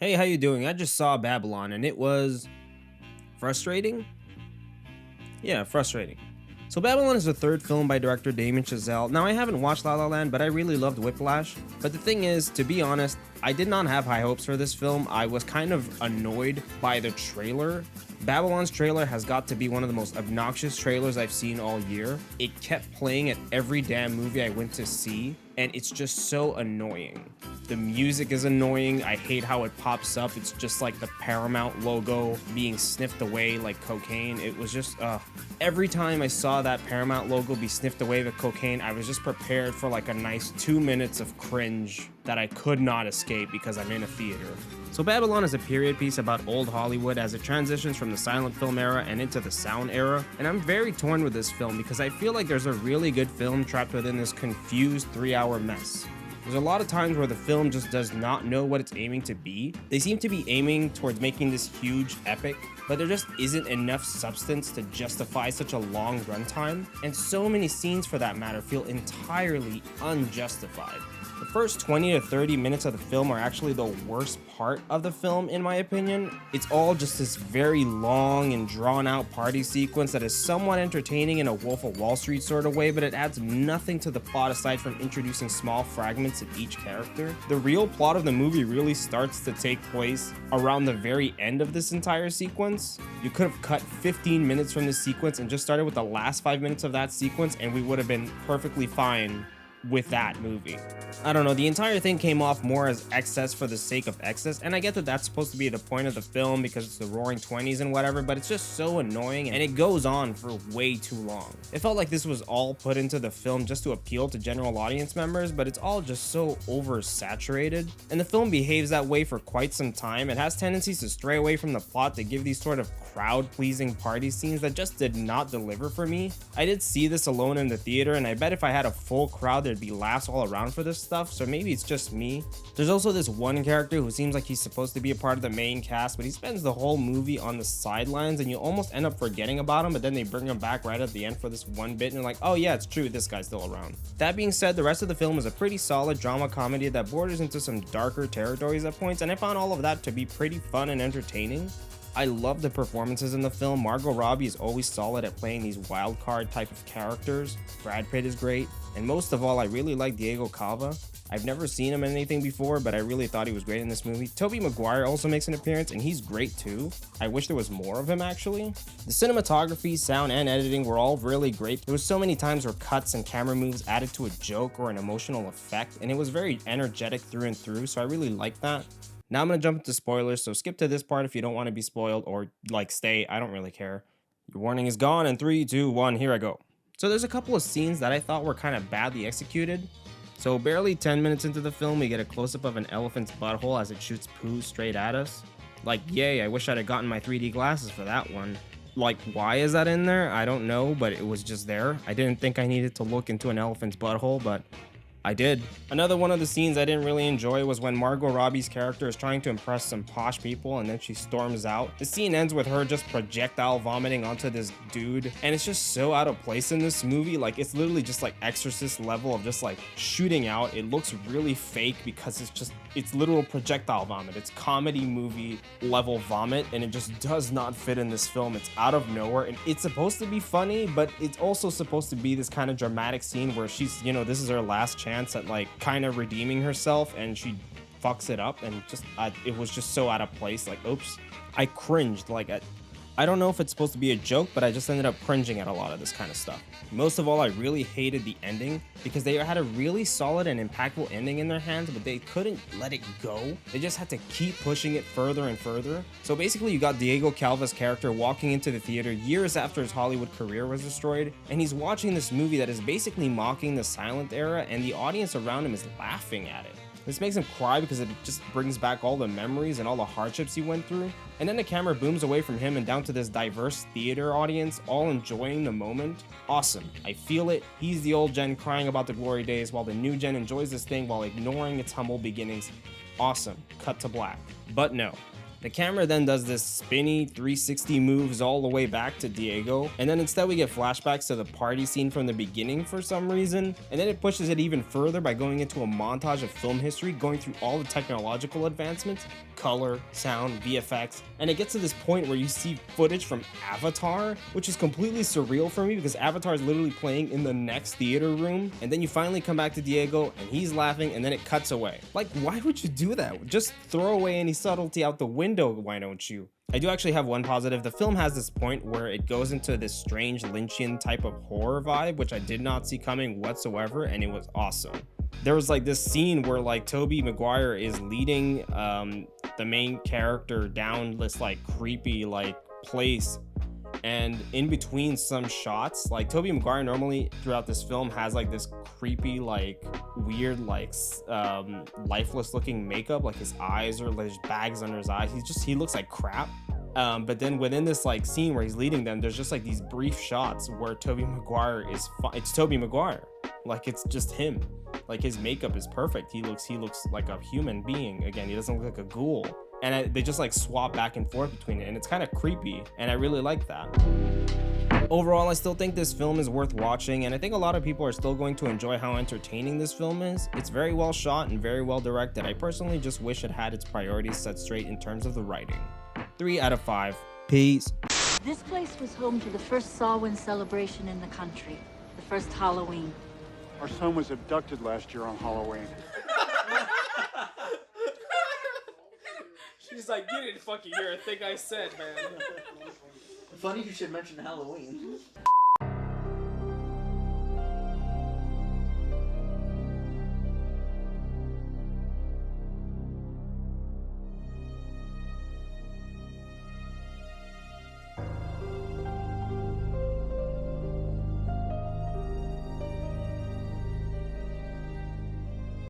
Hey, how you doing? I just saw Babylon and it was frustrating. Yeah, frustrating. So Babylon is the third film by director Damien Chazelle. Now I haven't watched La La Land, but I really loved Whiplash. But the thing is, to be honest, I did not have high hopes for this film. I was kind of annoyed by the trailer. Babylon's trailer has got to be one of the most obnoxious trailers I've seen all year. It kept playing at every damn movie I went to see, and it's just so annoying. The music is annoying. I hate how it pops up. It's just like the Paramount logo being sniffed away like cocaine. It was just, every time I saw that Paramount logo be sniffed away with cocaine, I was just prepared for like a nice 2 minutes of cringe that I could not escape because I'm in a theater. So Babylon is a period piece about old Hollywood as it transitions from the silent film era and into the sound era, and I'm very torn with this film because I feel like there's a really good film trapped within this confused 3-hour mess. There's a lot of times where the film just does not know what it's aiming to be. They seem to be aiming towards making this huge epic, but there just isn't enough substance to justify such a long runtime, and so many scenes for that matter feel entirely unjustified. The first 20 to 30 minutes of the film are actually the worst part of the film, in my opinion. It's all just this very long and drawn out party sequence that is somewhat entertaining in a Wolf of Wall Street sort of way, but it adds nothing to the plot aside from introducing small fragments of each character. The real plot of the movie really starts to take place around the very end of this entire sequence. You could have cut 15 minutes from this sequence and just started with the last 5 minutes of that sequence, and we would have been perfectly fine with that movie. I don't know, the entire thing came off more as excess for the sake of excess, and I get that that's supposed to be the point of the film because it's the roaring 20s and whatever, but it's just so annoying and it goes on for way too long. It felt like this was all put into the film just to appeal to general audience members, but it's all just so oversaturated, and the film behaves that way for quite some time. It has tendencies to stray away from the plot to give these sort of crowd-pleasing party scenes that just did not deliver for me. I did see this alone in the theater, and I bet if I had a full crowd there'd be laughs all around for this stuff, so maybe it's just me. There's also this one character who seems like he's supposed to be a part of the main cast, but he spends the whole movie on the sidelines and you almost end up forgetting about him, but then they bring him back right at the end for this one bit and you're like, oh yeah, it's true, this guy's still around. That being said, the rest of the film is a pretty solid drama comedy that borders into some darker territories at points, and I found all of that to be pretty fun and entertaining. I love the performances in the film. Margot Robbie is always solid at playing these wild card type of characters. Brad Pitt is great. And most of all, I really like Diego Calva. I've never seen him in anything before, but I really thought he was great in this movie. Toby Maguire also makes an appearance, and he's great too. I wish there was more of him, actually. The cinematography, sound, and editing were all really great. There was so many times where cuts and camera moves added to a joke or an emotional effect, and it was very energetic through and through, so I really liked that. Now I'm going to jump into spoilers, so skip to this part if you don't want to be spoiled, or like stay, I don't really care. Your warning is gone in 3, 2, 1, here I go. So there's a couple of scenes that I thought were kind of badly executed. So barely 10 minutes into the film, we get a close-up of an elephant's butthole as it shoots poo straight at us. Like, yay, I wish I'd have gotten my 3D glasses for that one. Like, why is that in there? I don't know, but it was just there. I didn't think I needed to look into an elephant's butthole, but I did. Another one of the scenes I didn't really enjoy was when Margot Robbie's character is trying to impress some posh people and then she storms out. The scene ends with her just projectile vomiting onto this dude, and it's just so out of place in this movie. Like, it's literally just like Exorcist level of just like shooting out. It looks really fake because it's literal projectile vomit. It's comedy movie level vomit, and it just does not fit in this film. It's out of nowhere, and it's supposed to be funny, but it's also supposed to be this kind of dramatic scene where she's, you know, this is her last chance at like kind of redeeming herself, and she fucks it up, and just it was just so out of place. Like, oops, I cringed. Like, I don't know if it's supposed to be a joke, but I just ended up cringing at a lot of this kind of stuff. Most of all, I really hated the ending because they had a really solid and impactful ending in their hands, but they couldn't let it go. They just had to keep pushing it further and further. So basically, you got Diego Calva's character walking into the theater years after his Hollywood career was destroyed, and he's watching this movie that is basically mocking the silent era, and the audience around him is laughing at it. This makes him cry because it just brings back all the memories and all the hardships he went through. And then the camera booms away from him and down to this diverse theater audience, all enjoying the moment. Awesome. I feel it. He's the old gen crying about the glory days while the new gen enjoys this thing while ignoring its humble beginnings. Awesome. Cut to black. But no. The camera then does this spinny 360 moves all the way back to Diego, and then instead we get flashbacks to the party scene from the beginning for some reason, and then it pushes it even further by going into a montage of film history, going through all the technological advancements, color, sound, VFX, and it gets to this point where you see footage from Avatar, which is completely surreal for me because Avatar is literally playing in the next theater room, and then you finally come back to Diego and he's laughing and then it cuts away. Like, why would you do that? Just throw away any subtlety out the window, why don't you? I do actually have one positive. The film has this point where it goes into this strange Lynchian type of horror vibe, which I did not see coming whatsoever, and it was awesome. There was like this scene where like Toby Maguire is leading the main character down this like creepy like place, and in between some shots, like Toby Maguire normally throughout this film has like this creepy like weird like lifeless looking makeup, like his eyes are like bags under his eyes. He looks like crap. But then within this like scene where he's leading them, there's just like these brief shots where Toby Maguire is it's Toby Maguire, like it's just him. Like his makeup is perfect. He looks like a human being again. He doesn't look like a ghoul. And they just like swap back and forth between it, and it's kind of creepy, and I really like that. Overall, I still think this film is worth watching, and I think a lot of people are still going to enjoy how entertaining this film is. It's very well shot and very well directed. I personally just wish it had its priorities set straight in terms of the writing. 3 out of 5. Peace. This place was home to the first Samhain celebration in the country, the first Halloween. Our son was abducted last year on Halloween. She's like, you didn't fucking hear a thing I said, man. Funny you should mention Halloween.